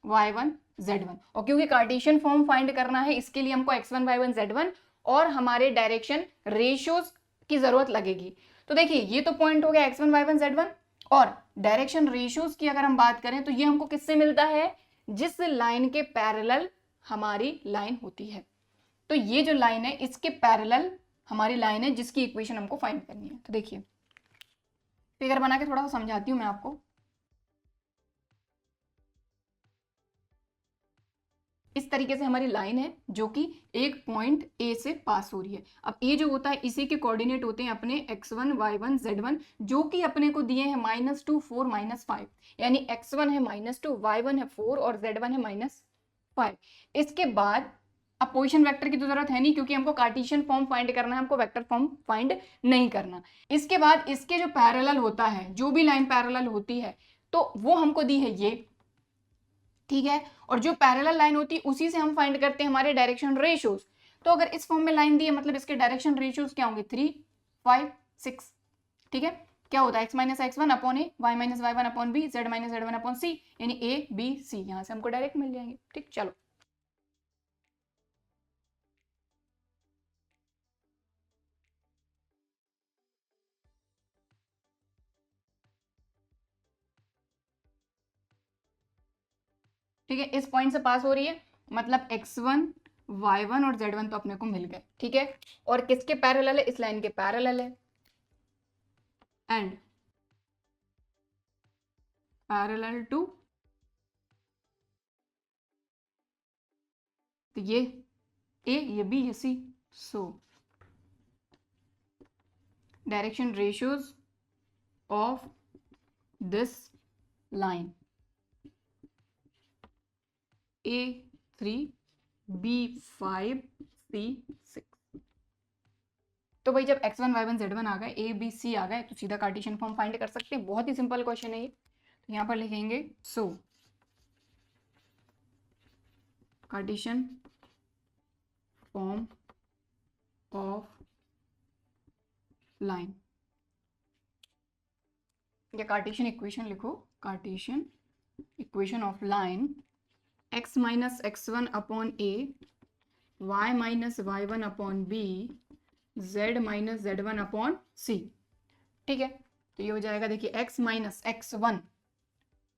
y1 z1, और क्योंकि कार्टेशियन फॉर्म फाइंड करना है इसके लिए हमको x1 y1 z1 और हमारे डायरेक्शन रेशियोज की जरूरत लगेगी। तो देखिए ये तो पॉइंट हो गया x1 y1 z1, और डायरेक्शन रेशियोज की अगर हम बात करें तो ये हमको किससे मिलता है, जिस लाइन के पैरेलल हमारी लाइन होती है। तो ये जो लाइन है इसके पैरेलल हमारी लाइन है जिसकी इक्वेशन हमको फाइंड करनी है। तो देखिए फिगर बना के थोड़ा सा समझाती हूं मैं आपको। इस तरीके से हमारी लाइन है जो कि एक पॉइंट ए से पास हो रही है। अब ए जो होता है इसी के कोऑर्डिनेट होते हैं अपने x1 y1 z1, जो कि अपने को दिए हैं -2 4 -5, यानी x1 है -2 y1 है 4 और z1 है -5। इसके बाद अब पोजीशन वेक्टर की तो जरूरत है नहीं, क्योंकि हमको कार्टेशियन फॉर्म फाइंड करना है, हमको वेक्टर फॉर्म फाइंड नहीं करना। इसके बाद इसके जो पैरेलल होता है, जो भी लाइन पैरेलल होती है, तो वो हमको दी है ये, ठीक है। और जो पैरेलल लाइन होती है उसी से हम फाइंड करते हैं हमारे डायरेक्शन रेशियोज। तो अगर इस फॉर्म में लाइन दी है, मतलब इसके डायरेक्शन रेशियोज क्या होंगे, 3 5 6, ठीक है। क्या होता है x minus x1 upon A, y minus y1 upon B, z minus z1 upon C, यानी ए बी सी यहां से हमको डायरेक्ट मिल जाएंगे, ठीक। चलो ठीक है, इस पॉइंट से पास हो रही है, मतलब x1 y1 और z1 तो अपने को मिल गए। ठीक है, और किसके पैरेलल है? इस लाइन के पैरेलल है, एंड पैरेलल टू, तो ये ए, ये बी, ये C. So direction ratios of this line A3 B5 C6। तो भाई जब x1 y1 z1 आ गए, a b c आ गए, तो सीधा कार्टेशियन फॉर्म फाइंड कर सकते हैं। बहुत ही सिंपल क्वेश्चन है ये। तो यहाँ पर लिखेंगे सो कार्टेशियन फॉर्म ऑफ लाइन, या कार्टेशियन इक्वेशन लिखो, Cartesian equation of line x minus x1 upon a, y minus y1 upon b, z minus z1 upon c। ठीक है, तो ये हो जाएगा, देखिए x माइनस x1,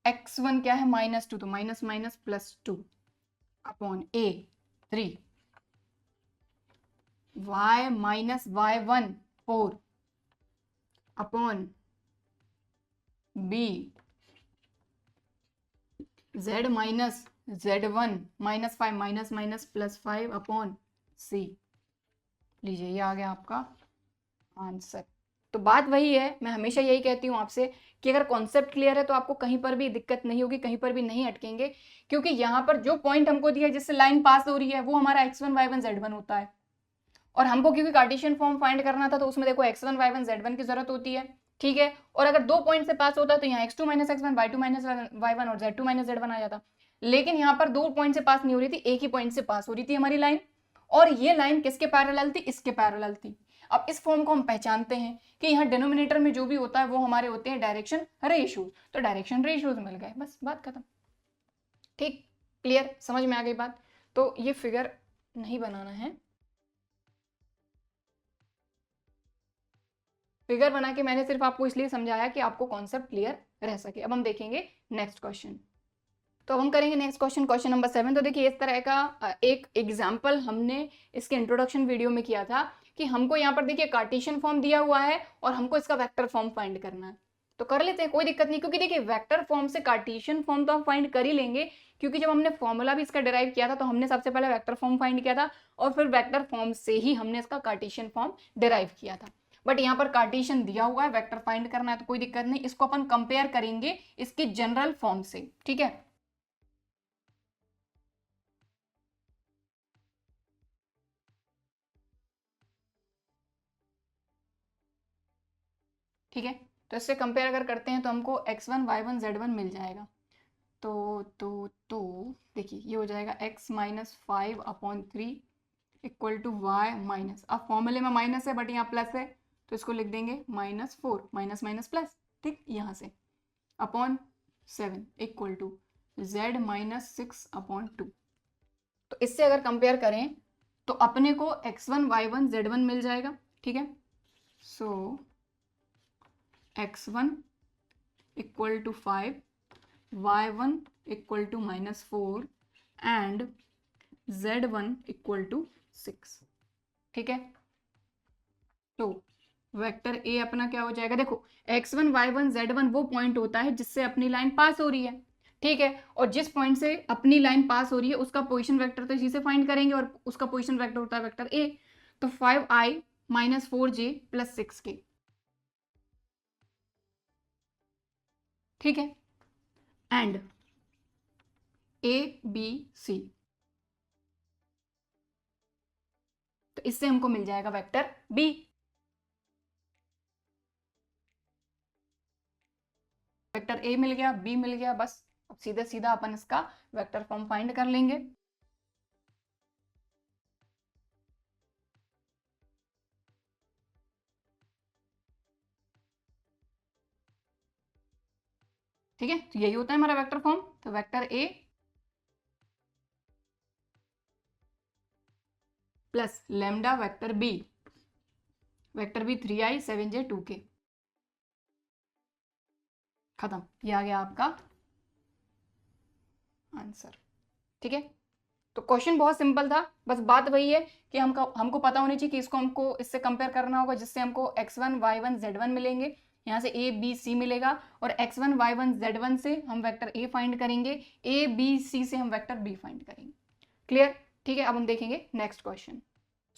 x1 क्या है? -2, तो minus minus +2 upon a 3, y minus y1 4 upon b, z minus z1 -5 minus minus +5 upon c। लीजिए, ये आ गया आपका आंसर। तो बात वही है, मैं हमेशा यही कहती हूँ आपसे कि अगर कॉन्सेप्ट क्लियर है तो आपको कहीं पर भी दिक्कत नहीं होगी, कहीं पर भी नहीं अटकेंगे, क्योंकि यहाँ पर जो पॉइंट हमको दिया है जिससे लाइन पास हो रही है वो हमारा x1 y1 z1 होता है, और हमको क्योंकि कार्टेशियन फॉर्म फाइंड करना था तो उसमें देखो x1 y1 z1 की जरूरत होती है। ठीक है, और अगर 2 पॉइंट से पास होता तो यहाँ x2 minus x1 y2 minus y1 और z2 माइनस z1 आ जाता, लेकिन यहाँ पर 2 पॉइंट से पास नहीं हो रही थी, एक ही पॉइंट से पास हो रही थी हमारी लाइन, और ये लाइन किसके पैरेलल थी? इसके पैरेलल थी। अब इस फॉर्म को हम पहचानते हैं कि यहाँ डिनोमिनेटर में जो भी होता है वो हमारे होते हैं डायरेक्शन रेशियोज, तो डायरेक्शन रेशियोज मिल गए, बस बात खत्म। ठीक, क्लियर, समझ में आ गई बात? तो ये फिगर नहीं बनाना है, फिगर बना के मैंने सिर्फ आपको इसलिए समझाया कि आपको कॉन्सेप्ट क्लियर रह सके। अब हम देखेंगे नेक्स्ट क्वेश्चन। तो अब हम करेंगे नेक्स्ट क्वेश्चन, क्वेश्चन नंबर 7। तो देखिए, इस तरह का एक एग्जाम्पल हमने इसके इंट्रोडक्शन वीडियो में किया था कि हमको यहाँ पर देखिए कार्टेशियन फॉर्म दिया हुआ है और हमको इसका वेक्टर फॉर्म फाइंड करना है। तो कर लेते हैं, कोई दिक्कत नहीं, क्योंकि देखिए वेक्टर फॉर्म से कार्टेशियन फॉर्म तो हम फाइंड कर ही लेंगे, क्योंकि जब हमने फॉर्मूला भी इसका डिराइव किया था तो हमने सबसे पहले वेक्टर फॉर्म फाइंड किया था और फिर वेक्टर फॉर्म से ही हमने इसका कार्टेशियन फॉर्म डिराइव किया था। बट यहाँ पर कार्टेशियन दिया हुआ है, वेक्टर फाइंड करना है, तो कोई दिक्कत नहीं, इसको अपन कंपेयर करेंगे इसकी जनरल फॉर्म से। ठीक है, ठीक है, तो इससे कंपेयर अगर करते हैं तो हमको x1 y1 z1 मिल जाएगा। तो देखिए, ये हो जाएगा x minus 5 upon 3 equal to Y minus, अब फॉर्मूले में माइनस है बट यहाँ प्लस है तो इसको लिख देंगे -4, माइनस माइनस प्लस, ठीक, यहाँ से upon 7 equal to z minus 6 upon 2। तो इससे अगर कंपेयर करें तो अपने को x1 y1 z1 मिल जाएगा। ठीक है, so x1 equal to 5, y1 equal to -4 and z1 equal to 6। ठीक है, तो वेक्टर ए अपना क्या हो जाएगा? देखो, x1 y1 z1 वो पॉइंट होता है जिससे अपनी लाइन पास हो रही है। ठीक है, और जिस पॉइंट से अपनी लाइन पास हो रही है उसका पोजीशन वेक्टर तो इसी से फाइंड करेंगे, और उसका पोजीशन वेक्टर होता है वेक्टर ए। तो 5i minus 4j plus 6k। ठीक है, एंड ए बी सी, तो इससे हमको मिल जाएगा वेक्टर बी। वेक्टर ए मिल गया, बी मिल गया, बस अब सीधा सीधा अपन इसका वेक्टर फॉर्म फाइंड कर लेंगे। ठीक है, तो यही होता है हमारा वेक्टर फॉर्म। तो vector A plus lambda vector B 3i 7j 2k, खत्म, ये आ गया आपका आंसर। ठीक है, तो क्वेश्चन बहुत सिंपल था, बस बात वही है कि हमको पता होनी चाहिए कि इसको हमको इससे कंपेयर करना होगा, जिससे हमको x1 y1 z1 मिलेंगे, यहाँ से a b c मिलेगा, और x1 y1 z1 से हम वेक्टर a फाइंड करेंगे, a b c से हम वेक्टर b फाइंड करेंगे। क्लियर? ठीक है, अब हम देखेंगे नेक्स्ट क्वेश्चन।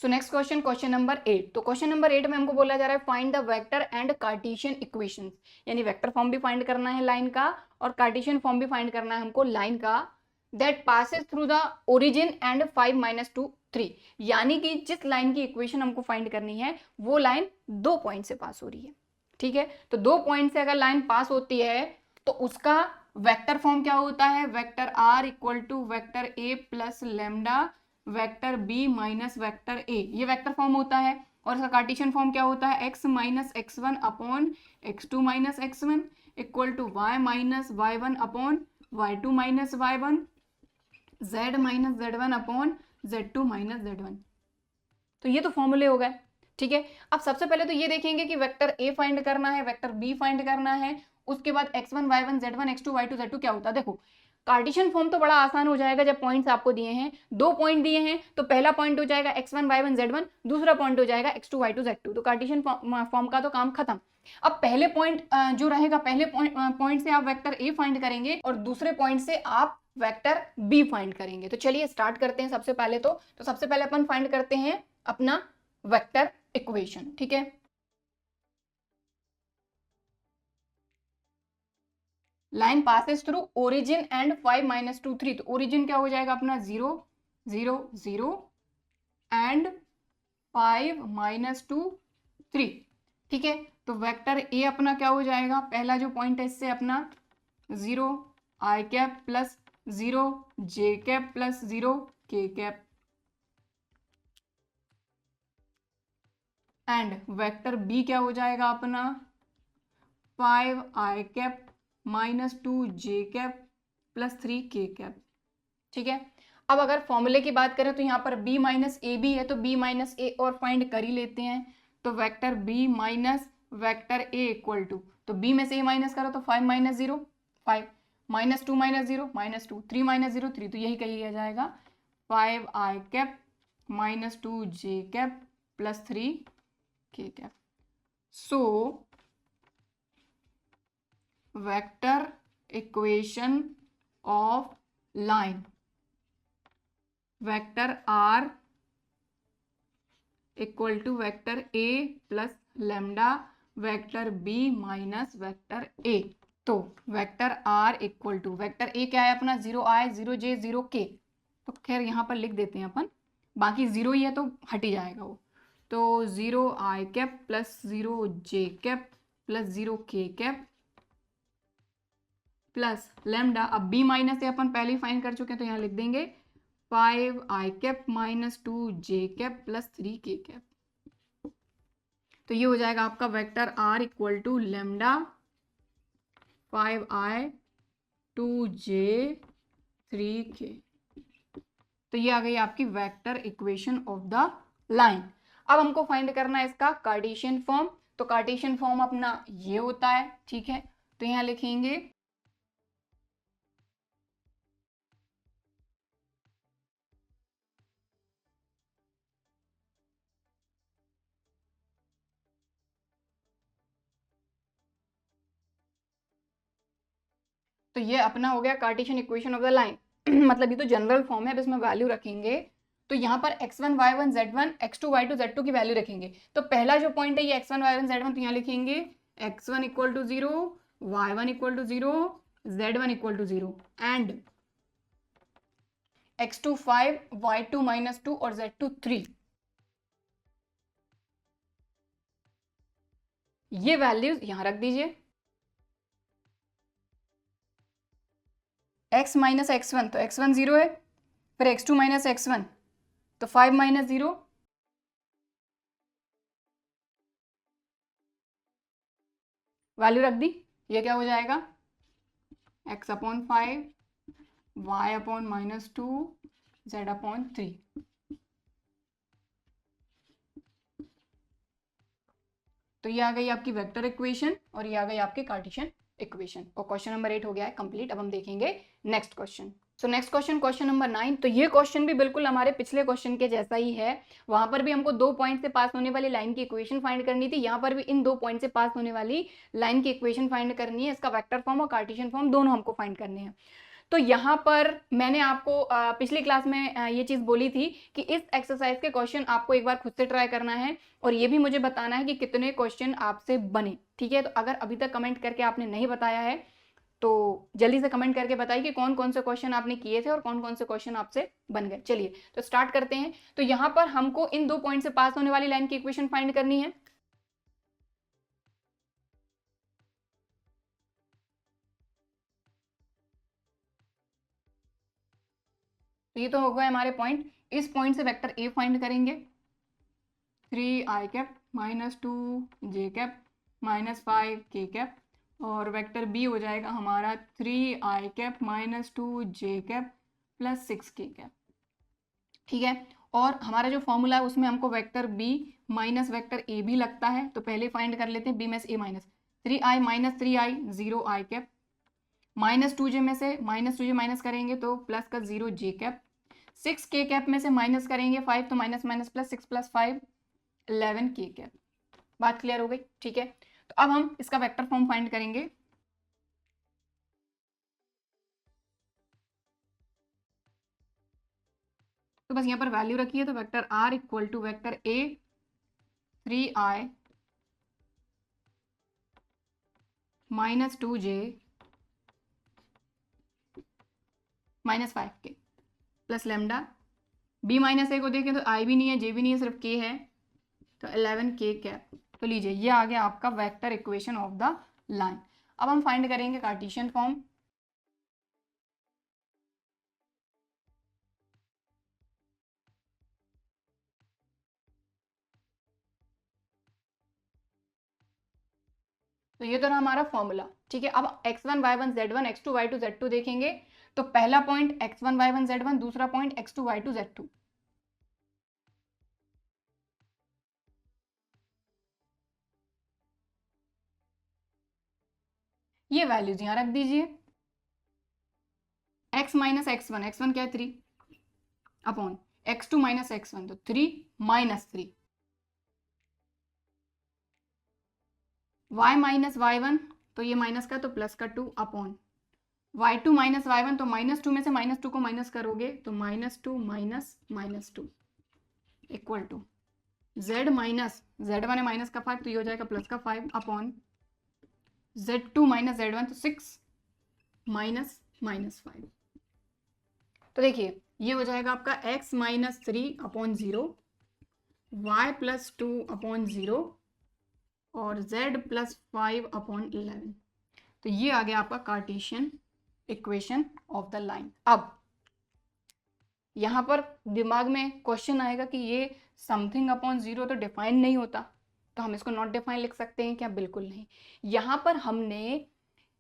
सो नेक्स्ट क्वेश्चन, क्वेश्चन नंबर 8। तो क्वेश्चन नंबर 8 में हमको बोला जा रहा है find the vector and Cartesian equations, यानी वेक्टर फॉर्म भी फाइंड करना है लाइन का और कार्टेशियन फॉर्म भी फाइंड करना है हमको लाइन का, that passes through the origin and 5 - 2 3, यानी कि जिस लाइन की इक्वेशन हमको फाइंड करनी है वो लाइन 2 पॉइंट से पास हो रही है। ठीक है, तो 2 पॉइंट से अगर लाइन पास होती है तो उसका वेक्टर फॉर्म क्या होता है, vector r equal to vector a plus lambda vector b minus vector a, ये वेक्टर फॉर्म होता है। और इसका कार्टेशियन फॉर्म क्या होता है, x minus x1 upon x2 minus x1 equal to y minus y1 upon y2 minus y1, z minus z1 upon z2 minus z1। तो ये तो फॉर्मूले हो गए। ठीक है, अब सबसे पहले तो ये देखेंगे कि वेक्टर a फाइंड करना है, वेक्टर b फाइंड करना है, उसके बाद x1 y1 z1 x2 y2 z2 क्या होता है। देखो कार्टेशियन फॉर्म तो बड़ा आसान हो जाएगा जब पॉइंट्स आपको दिए हैं, 2 पॉइंट दिए हैं, तो पहला पॉइंट हो जाएगा x1 y1 z1, दूसरा पॉइंट हो जाएगा x2 y2 z2, तो कार्टेशियन फॉर्म का तो काम खत्म। अब पहले पॉइंट जो रहेगा, पहले पॉइंट से आप वेक्टर a फाइंड करेंगे और दूसरे पॉइंट से आप वेक्टर b फाइंड करेंगे। तो चलिए स्टार्ट करते हैं। सबसे पहले तो सबसे पहले अपन फाइंड करते हैं अपना वेक्टर इक्वेशन। ठीक है, line passes through origin and 5 - 2 3, तो ओरिजिन क्या हो जाएगा अपना 0 0 0 एंड 5 - 2 3। ठीक है, तो वेक्टर ए अपना क्या हो जाएगा, पहला जो पॉइंट है इससे अपना 0 i cap plus 0 j cap plus 0 k cap, and vector B क्या हो जाएगा अपना 5i cap minus 2 j cap plus 3 k cap. ठीक है, अब अगर फॉर्मूले की बात करें तो यहाँ पर b माइनस ए बी है, तो b माइनस ए और फाइंड कर ही लेते हैं। तो vector b minus vector a equal to, तो b में से a माइनस करो तो 5 - 0 5 माइनस 2 - 0 -2 3 - 0 3, तो यही कहिए जाएगा 5i cap minus 2 j cap plus 3 k cap. So vector equation of line vector r equal to vector a plus lambda vector b minus vector a। तो vector r equal to vector a क्या है अपना 0i 0j 0k, तो खैर यहाँ पर लिख देते हैं अपन, बाकी 0 ही है तो हट ही जाएगा वो। तो 0i cap plus 0j cap plus 0k cap plus lambda, अब b माइनस ए अपन पहले ही फाइंड कर चुके हैं तो यहाँ लिख देंगे 5i cap minus 2j cap plus 3k cap. तो ये हो जाएगा आपका vector r equal to lambda 5i 2j 3k। तो ये आ गई आपकी vector equation of the line. अब हमको फाइंड करना है इसका कार्टेशियन फॉर्म, तो कार्टेशियन फॉर्म अपना ये होता है। ठीक है, तो यहाँ लिखेंगे तो ये अपना हो गया Cartesian equation of the line. मतलब ये तो जनरल फॉर्म है, अब इसमें वैल्यू रखेंगे तो यहाँ पर x1 y1 z1 x2 y2 z2 की वैल्यू रखेंगे। तो पहला जो पॉइंट है ये x1 y1 z1, तो यहाँ लिखेंगे x1 equal to 0 y1 equal to 0 z1 equal to 0 and x2 5 y2 minus 2 और z2 3। ये वैल्यूज यहाँ रख दीजिए। x माइनस x1, तो x1 0 है, फिर x2 माइनस x1 तो 5 - 0 वैल्यू रख दी। ये क्या हो जाएगा x upon 5 y upon minus 2 z upon 3। तो ये आ गई आपकी वेक्टर इक्वेशन और ये आ गई आपकी कार्टेशियन इक्वेशन, और क्वेश्चन नंबर 8 हो गया है कंप्लीट। अब हम देखेंगे नेक्स्ट क्वेश्चन। सो नेक्स्ट क्वेश्चन, क्वेश्चन नंबर 9। तो ये क्वेश्चन भी बिल्कुल हमारे पिछले क्वेश्चन के जैसा ही है। वहां पर भी हमको 2 पॉइंट से पास होने वाली लाइन की इक्वेशन फाइंड करनी थी, यहाँ पर भी इन 2 पॉइंट से पास होने वाली लाइन की इक्वेशन फाइंड करनी है। इसका वेक्टर फॉर्म और कार्टेशियन फॉर्म दोनों हमको फाइंड करने हैं। तो यहाँ पर मैंने आपको पिछली क्लास में ये चीज़ बोली थी कि इस एक्सरसाइज के क्वेश्चन आपको एक बार खुद से ट्राई करना है और ये भी मुझे बताना है कि कितने क्वेश्चन आपसे बने। ठीक है, तो अगर अभी तक कमेंट करके आपने नहीं बताया है तो जल्दी से कमेंट करके बताइए कि कौन कौन से क्वेश्चन आपने किए थे और कौन कौन से क्वेश्चन आपसे बन गए। चलिए तो स्टार्ट करते हैं। तो यहाँ पर हमको इन 2 पॉइंट से पास होने वाली लाइन की इक्वेशन फाइंड करनी है। तो ये तो हो गए हमारे पॉइंट। इस पॉइंट से वेक्टर ए फाइंड करेंगे, 3i cap minus 2j cap minus 5k cap, और वेक्टर बी हो जाएगा हमारा 3i cap minus 2j cap plus 6k cap. ठीक है, और हमारा जो फॉर्मूला है उसमें हमको vector B minus vector A भी लगता है, तो पहले फाइंड कर लेते हैं। बी में से A minus 3i minus 3i 0i cap, minus 2j में से माइनस 2j माइनस करेंगे तो प्लस का 0j कैप, 6k कैप में से माइनस करेंगे 5 तो minus minus plus 6 plus 5 11k cap. बात क्लियर हो गई? ठीक है, तो अब हम इसका वेक्टर फॉर्म फाइंड करेंगे। तो बस यहाँ पर वैल्यू रखिए, तो vector r equal to vector a 3i minus 2j minus 5k plus lambda. b minus A को देखें तो i भी नहीं है, j भी नहीं है, सिर्फ k है, तो 11k कैप। तो लीजिए ये आ गया आपका vector equation of the line. अब हम फाइंड करेंगे कार्टेशियन फॉर्म। तो ये तो रहा हमारा फॉर्मूला। ठीक है, अब x1 y1 z1 x2 y2 z2 देखेंगे। तो पहला पॉइंट x1 y1 z1, दूसरा पॉइंट x2 y2 z2। ये वैल्यूज यहां रख दीजिए। x माइनस x1, x1 क्या है 3 अपॉन x2 माइनस x1 तो 3 माइनस 3, y माइनस y1 तो ये माइनस का तो प्लस का 2 अपॉन y2 माइनस y1 तो माइनस 2 में से माइनस 2 को माइनस करोगे तो minus 2 minus minus 2 equal to z minus z1 है माइनस का 5 तो ये हो जाएगा प्लस का 5 अपॉन z2 माइनस z1 तो 6 माइनस माइनस 5। तो देखिए ये हो जाएगा आपका x minus 3 upon 0, y plus 2 upon 0 और z प्लस 5 अपॉन 11। तो ये आ गया आपका Cartesian equation of the line. अब यहां पर दिमाग में क्वेश्चन आएगा कि ये समथिंग अपॉन 0 तो डिफाइन नहीं होता, तो हम इसको नॉट डिफाइन लिख सकते हैं क्या? बिल्कुल नहीं। यहां पर हमने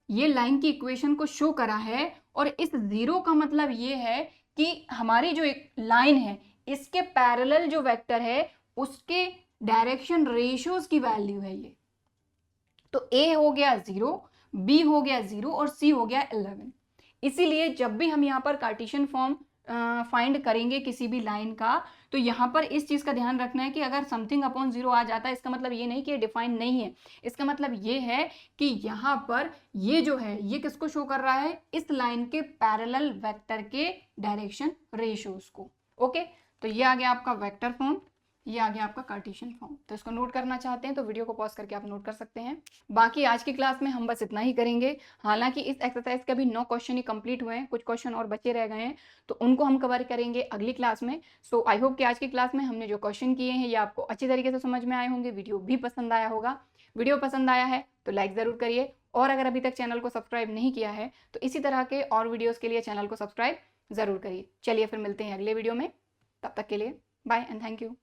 ये लाइन की इक्वेशन को शो करा है और इस 0 का मतलब ये है कि हमारी जो एक लाइन है इसके पैरेलल जो वेक्टर है उसके डायरेक्शन रेशियोज की वैल्यू है ये। तो a हो गया 0, b हो गया 0 और c हो गया 11। इसीलिए जब भी हम यहाँ पर कार्टेशियन फॉर्म फाइंड करेंगे किसी भी लाइन का, तो यहाँ पर इस चीज का ध्यान रखना है कि अगर समथिंग अपॉन 0 आ जाता है इसका मतलब ये नहीं कि ये डिफाइन नहीं है। इसका मतलब ये है कि यहाँ पर ये जो है ये किसको शो कर रहा है? इस लाइन के पैरेलल वेक्टर के डायरेक्शन रेशियोज को। ओके, तो ये आ गया आपका वेक्टर फॉर्म, ये आ गया आपका कार्टेशियन फॉर्म। तो इसको नोट करना चाहते हैं तो वीडियो को पॉज करके आप नोट कर सकते हैं। बाकी आज की क्लास में हम बस इतना ही करेंगे। हालांकि इस एक्सरसाइज के भी 9 क्वेश्चन ही कंप्लीट हुए हैं, कुछ क्वेश्चन और बचे रह गए हैं, तो उनको हम कवर करेंगे अगली क्लास में। सो आई होप कि आज की क्लास में हमने जो क्वेश्चन किए हैं ये आपको अच्छी तरीके से समझ में आए होंगे, वीडियो भी पसंद आया होगा। वीडियो पसंद आया है तो लाइक ज़रूर करिए, और अगर अभी तक चैनल को सब्सक्राइब नहीं किया है तो इसी तरह के और वीडियोज़ के लिए चैनल को सब्सक्राइब ज़रूर करिए। चलिए फिर मिलते हैं अगले वीडियो में, तब तक के लिए बाय एंड थैंक यू।